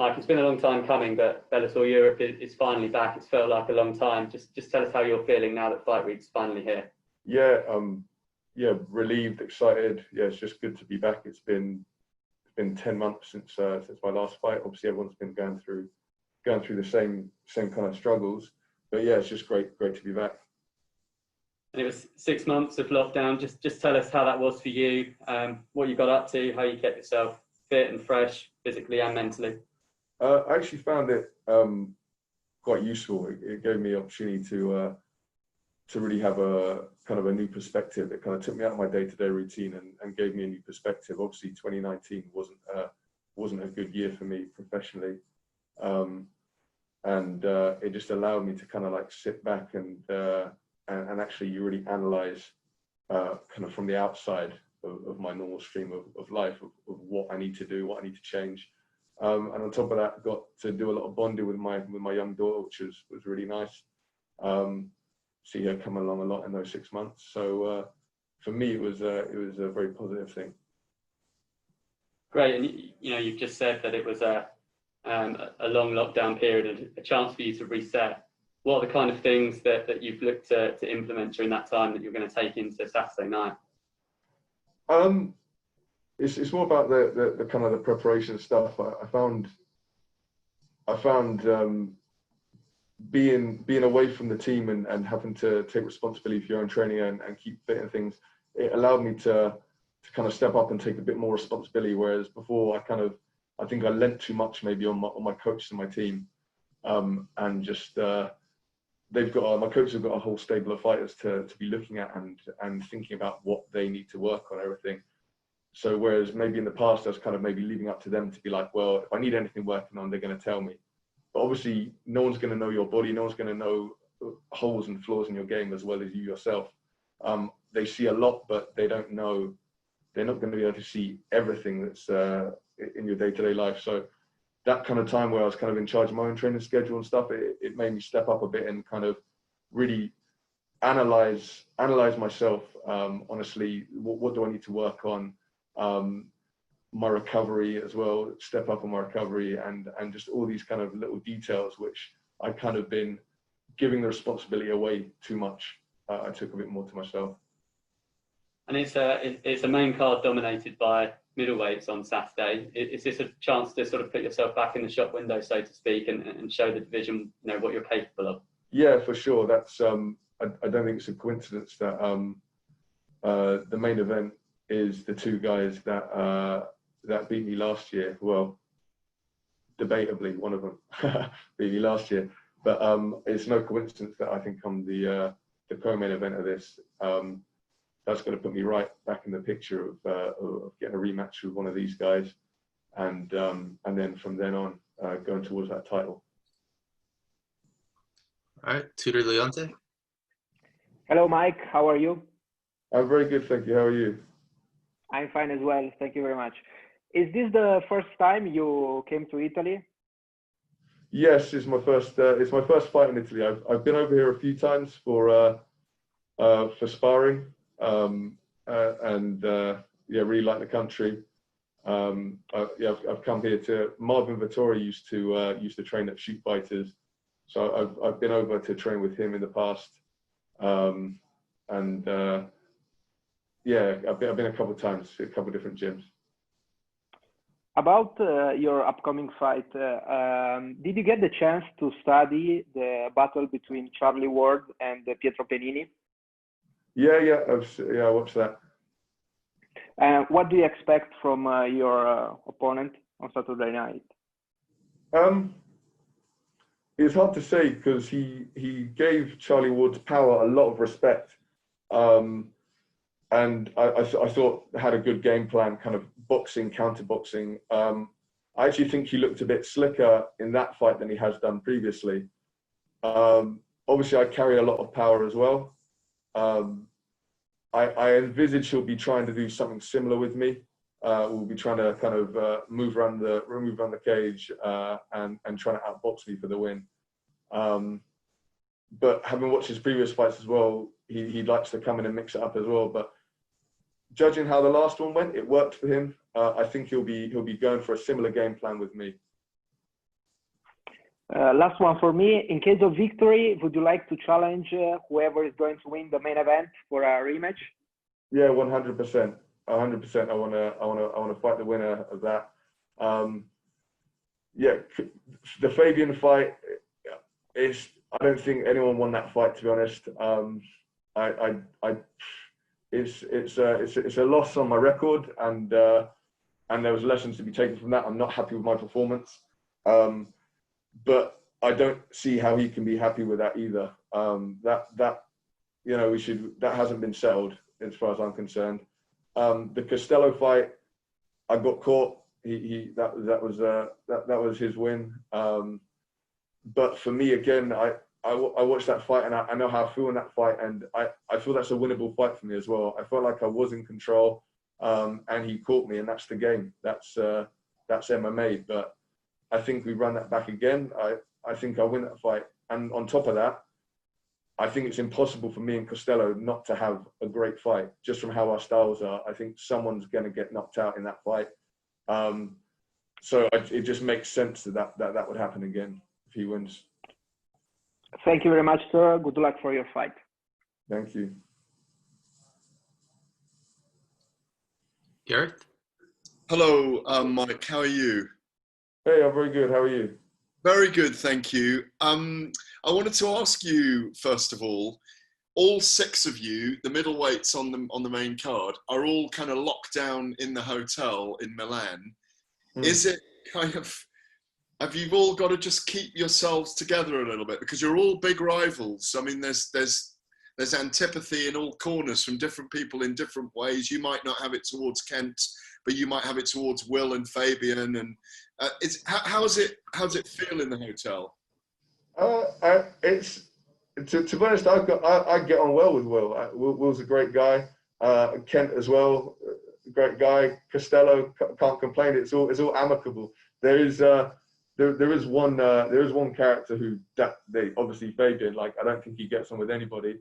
Mike, it's been a long time coming, but Bellator Europe is finally back. It's felt like a long time. Just tell us how you're feeling now that Fight Week's finally here. Yeah, relieved, excited. Yeah, it's just good to be back. It's been 10 months since my last fight. Obviously, everyone's been going through the same kind of struggles. But yeah, it's just great to be back. And it was 6 months of lockdown. Just tell us how that was for you, what you got up to, how you kept yourself fit and fresh, physically and mentally. I actually found it quite useful. It gave me the opportunity to really have a kind of a new perspective. It kind of took me out of my day-to-day routine and gave me a new perspective. Obviously, 2019 wasn't a good year for me professionally, and it just allowed me to kind of like sit back and actually you really analyze kind of from the outside of my normal stream of life of what I need to do, what I need to change. And on top of that, got to do a lot of bonding with my young daughter, which was really nice. See her come along a lot in those 6 months. So for me, it was a very positive thing. Great, and you've just said that it was a long lockdown period and a chance for you to reset. What are the kind of things that you've looked to implement during that time that you're going to take into Saturday night? It's more about the kind of the preparation stuff. I found being away from the team and having to take responsibility for your own training and keep fit and things, it allowed me to kind of step up and take a bit more responsibility. Whereas before, I think I lent too much maybe on my coaches and my team, and just my coaches have got a whole stable of fighters to be looking at and thinking about what they need to work on, everything. So whereas maybe in the past I was kind of maybe leaving up to them to be like, well, if I need anything working on, they're going to tell me. But obviously, no one's going to know your body. No one's going to know holes and flaws in your game as well as you yourself. They see a lot, but they don't know. They're not going to be able to see everything that's in your day-to-day life. So that kind of time where I was kind of in charge of my own training schedule and stuff, it made me step up a bit and kind of really analyze myself. Honestly, what do I need to work on? My recovery as well, step up on my recovery and just all these kind of little details which I kind of been giving the responsibility away too much. I took a bit more to myself. And it's a main card dominated by middleweights on Saturday. Is this a chance to sort of put yourself back in the shop window, so to speak, and show the division what you're capable of? Yeah, for sure. That's I don't think it's a coincidence that the main event is the two guys that beat me last year. Well, debatably, one of them beat me last year. But it's no coincidence that I think I'm the co-main event of this. That's going to put me right back in the picture of getting a rematch with one of these guys, and then from then on going towards that title. All right, Tudor Leonte. Hello, Mike. How are you? I'm very good, thank you. How are you? I'm fine as well. Thank you very much. Is this the first time you came to Italy? Yes, it's my first fight in Italy. I've been over here a few times for sparring, really like the country. I've come here to Marvin Vettori used to train at Shoot Fighters, so I've been over to train with him in the past, I've been a couple of times, a couple of different gyms. About your upcoming fight, did you get the chance to study the battle between Charlie Ward and Pietro Panini? I watched that. What do you expect from your opponent on Saturday night? It's hard to say because he gave Charlie Ward's power a lot of respect, and I thought had a good game plan, kind of boxing, counter boxing. I actually think he looked a bit slicker in that fight than he has done previously. Obviously, I carry a lot of power as well. I envisage he'll be trying to do something similar with me. We'll be trying to kind of move around the cage and trying to outbox me for the win. But having watched his previous fights as well, he likes to come in and mix it up as well. But judging how the last one went, it worked for him. I think he'll be going for a similar game plan with me. Last one for me. In case of victory, would you like to challenge whoever is going to win the main event for a rematch? Yeah, 100%. 100%. I wanna fight the winner of that. Yeah, the Fabian fight is. I don't think anyone won that fight, to be honest. It's a loss on my record, and there was lessons to be taken from that. I'm not happy with my performance, but I don't see how he can be happy with that either. That hasn't been settled as far as I'm concerned. The Costello fight, I got caught. That was his win. But for me, again, I watched that fight, and I know how I feel in that fight, and I feel that's a winnable fight for me as well. I felt like I was in control, and he caught me, and that's the game. That's MMA. But I think we run that back again. I think I win that fight, and on top of that, I think it's impossible for me and Costello not to have a great fight, just from how our styles are. I think someone's going to get knocked out in that fight. So it just makes sense that would happen again if he wins. Thank you very much, sir. Good luck for your fight. Thank you. Gareth? Hello, Mike. How are you? Hey, I'm very good. How are you? Very good, thank you. I wanted to ask you, first of all 6 of you, the middleweights on the main card, are all kind of locked down in the hotel in Milan. Is it kind of, have you all got to just keep yourselves together a little bit, because you're all big rivals? I mean, there's antipathy in all corners from different people in different ways. You might not have it towards Kent, but you might have it towards Will and Fabian. And how's it feel in the hotel? To be honest, I get on well with Will. Will's a great guy. Kent as well, great guy. Costello, can't complain. It's all amicable. There is one character who obviously Fabian. Like, I don't think he gets on with anybody.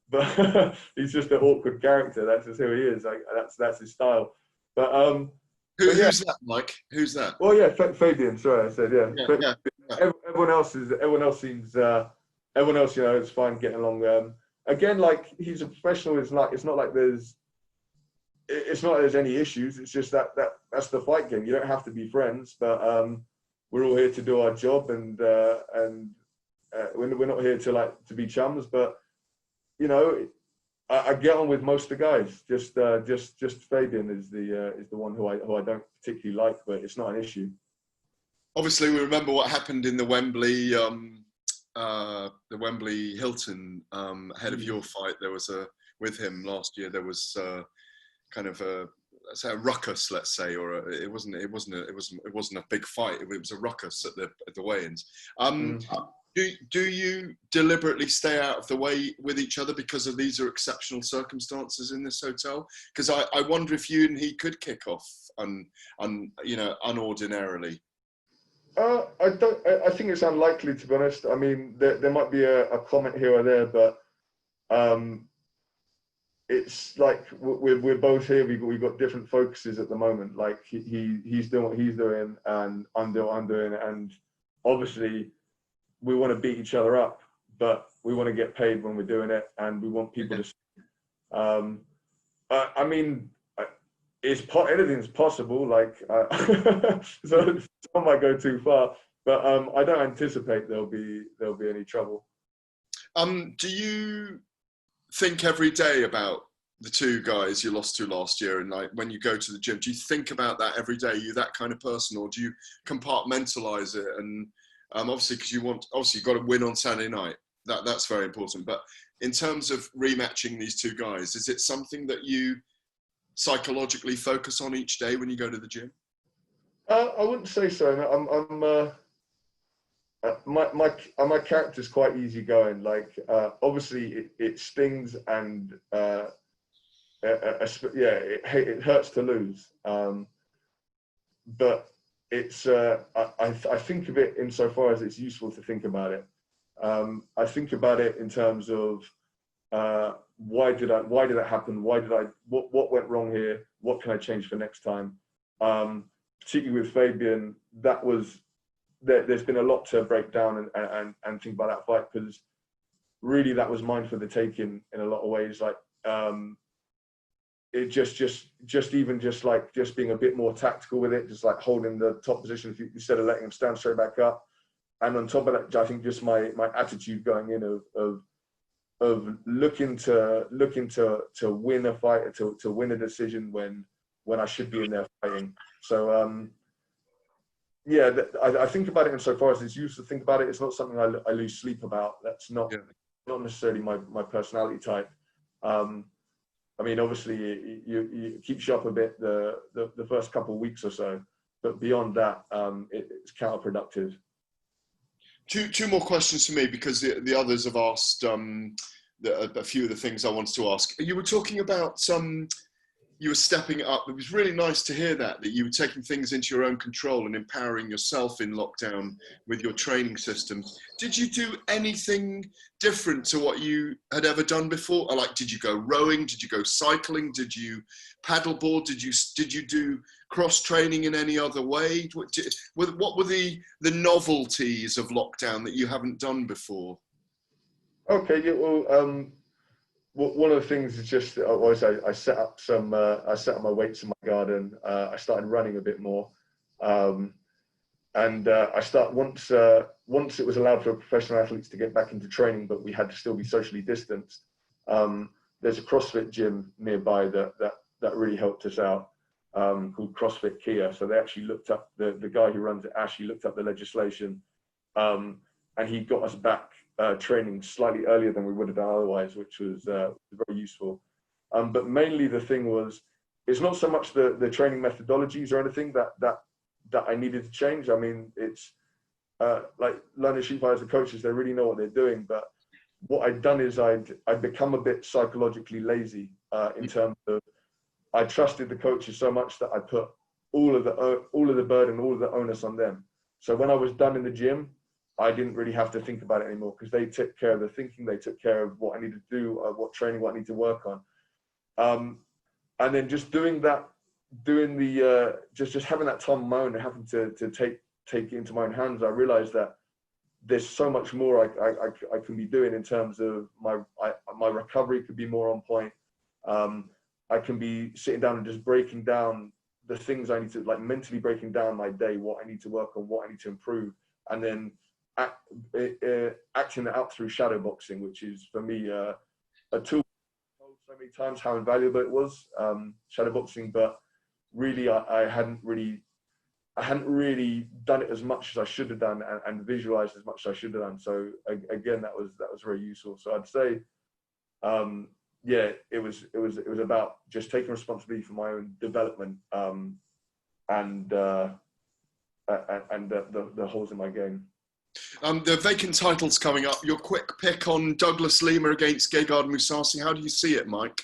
But he's just an awkward character. That's just who he is. Like, that's his style. But who's that, Mike? Who's that? Well, yeah, Fabian. Sorry, I said yeah. Everyone else, is fine getting along. Again, like, he's a professional. It's not like there's any issues. It's just that's the fight game. You don't have to be friends, but we're all here to do our job, and we're not here to be chums. But I get on with most of the guys. Just Fabian is the one who I don't particularly like, but it's not an issue. Obviously, we remember what happened in the Wembley Hilton ahead of your fight. There was with him last year. There was kind of a ruckus, let's say, or it wasn't a big fight. It was a ruckus at the weigh-ins. Do you deliberately stay out of the way with each other because of these are exceptional circumstances in this hotel? Because I wonder if you and he could kick off unordinarily. I think it's unlikely, to be honest. I mean, there might be a comment here or there, but it's like we're both here. We've got different focuses at the moment. Like, he's doing what he's doing, and I'm doing what I'm doing, and obviously we want to beat each other up, but we want to get paid when we're doing it, and we want people to see. I mean, anything's possible. Like, so some might go too far, but I don't anticipate there'll be any trouble. Do you think every day about the 2 guys you lost to last year, and like when you go to the gym, do you think about that every day? Are you that kind of person, or do you compartmentalize it? And obviously, because you've got to win on Saturday night. That's very important. But in terms of rematching these 2 guys, is it something that you psychologically focus on each day when you go to the gym? I wouldn't say so. My character's quite easygoing. Like, obviously it stings, and it hurts to lose. But it's I think of it insofar as it's useful to think about it. I think about it in terms of why did that happen? What went wrong here? What can I change for next time? Particularly with Fabian, that was there's been a lot to break down and think about that fight, because really that was mine for the taking in a lot of ways. Like it just being a bit more tactical with it, just like holding the top position instead of letting him stand straight back up. And on top of that, I think just my attitude going in of looking to win a fight, to win a decision when I should be in there fighting. So yeah, I think about it insofar as it's used to think about it. It's not something I lose sleep about. That's not necessarily my personality type. I mean, obviously, you keeps you up a bit the first couple of weeks or so, but beyond that, it's counterproductive. Two more questions for me, because the others have asked a few of the things I wanted to ask. You were talking about you were stepping it up. It was really nice to hear that you were taking things into your own control and empowering yourself in lockdown with your training systems. Did you do anything different to what you had ever done before? Or like, did you go rowing? Did you go cycling? Did you paddleboard? Did you do cross training in any other way? What were the novelties of lockdown that you haven't done before? Okay, yeah, well, one of the things is just I set up my weights in my garden. I started running a bit more, and once it was allowed for professional athletes to get back into training, but we had to still be socially distanced. There's a CrossFit gym nearby that really helped us out, called CrossFit Kia. So they actually looked up, the guy who runs it actually looked up the legislation, and he got us back training slightly earlier than we would have done otherwise, which was very useful. But mainly the thing was, it's not so much the training methodologies or anything that I needed to change. I mean, it's like learning sheep as the coaches, they really know what they're doing. But what I'd done is I'd become a bit psychologically lazy in terms of, I trusted the coaches so much that I put all of the burden, all of the onus on them. So when I was done in the gym, I didn't really have to think about it anymore, because they took care of the thinking, they took care of what I needed to do, what training, what I need to work on. And then just doing that, just having that time on my own and having to take it into my own hands, I realized that there's so much more I can be doing in terms of my recovery could be more on point. I can be sitting down and just breaking down the things I need to, like mentally breaking down my day, what I need to work on, what I need to improve, and then acting it out through shadow boxing, which is for me a tool. So many times how invaluable it was, shadow boxing, but really I hadn't really done it as much as I should have done, and visualized as much as I should have done. So again, that was very useful. So I'd say, yeah, it was about just taking responsibility for my own development, and the holes in my game. The vacant title's coming up. Your quick pick on Douglas Lima against Gegard Mousasi. How do you see it, Mike?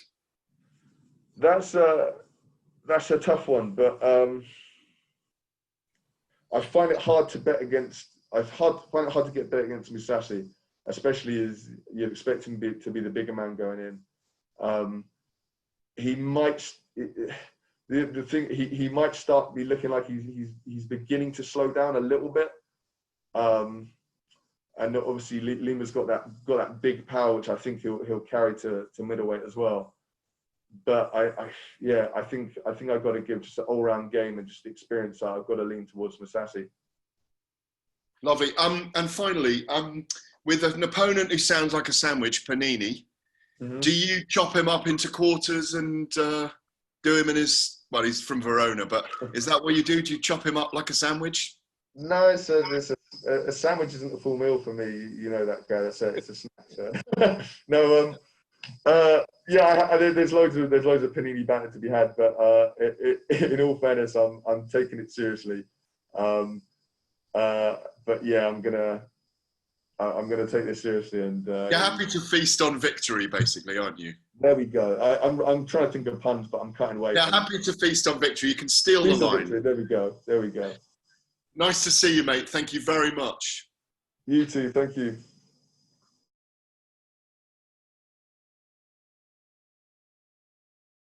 That's a tough one, but I find it hard to bet against. I find it hard to get bet against Mousasi, especially as you're expecting to be the bigger man going in. He might. The thing, he might start be looking like he's beginning to slow down a little bit. And obviously Lima's got that big power, which I think he'll carry to middleweight as well. But I think I've got to give just an all-round game and just the experience. I've got to lean towards Mousasi. Lovely. And finally, with an opponent who sounds like a sandwich, Panini, do you chop him up into quarters and do him in his? Well, he's from Verona, but is that what you do? Do you chop him up like a sandwich? No, a sandwich isn't a full meal for me. You know that guy. It's a snack. So. No, yeah, there's loads of Panini banter to be had, but in all fairness, I'm taking it seriously. But yeah, I'm gonna take this seriously, and you're happy to feast on victory, basically, aren't you? There we go. I'm trying to think of puns, but I'm cutting away. Yeah, happy to feast on victory. You can steal the line. There we go. Nice to see you, mate. Thank you very much. You too. Thank you.